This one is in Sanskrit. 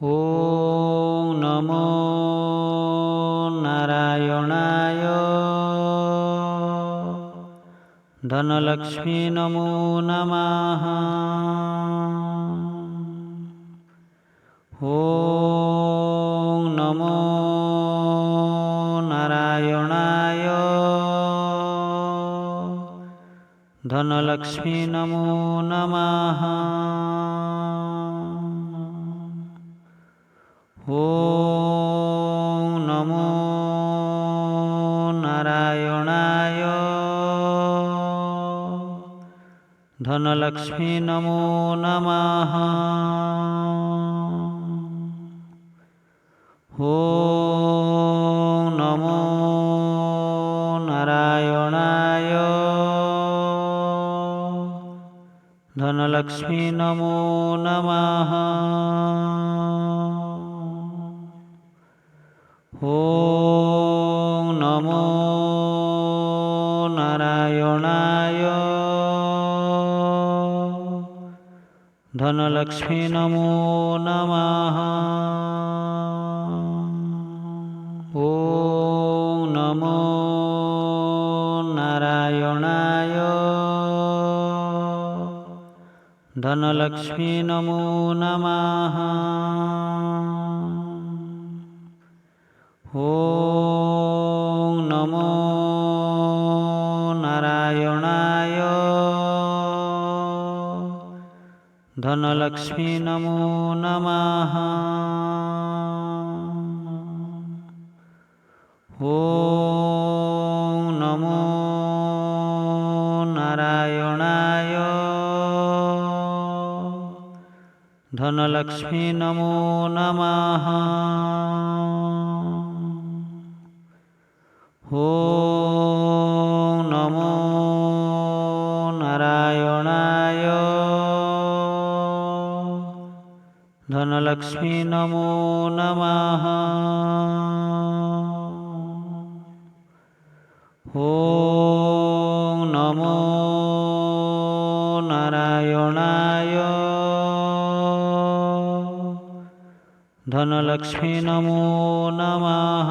ॐ नमो नारायणाय धनलक्ष्मी नमो नमः। ॐ नमो नारायणाय धनलक्ष्मी नमो नमः। ॐ नमो नारायणाय धनलक्ष्मी नमो नमः। ॐ नमो नारायणाय धनलक्ष्मी नमो नमः। ॐ नमो नारायणाय धनलक्ष्मी नमो नमः। ॐ नमो नारायणाय धनलक्ष्मी नमो नमः। ॐ नमो नारायणाय धनलक्ष्मी नमो नमः। ॐ नमो नारायणाय धनलक्ष्मी नमो नमः। ॐ नमो नारायणाय धनलक्ष्मी नमो नमः। ॐ नमो नारायणाय धनलक्ष्मी नमो नमः।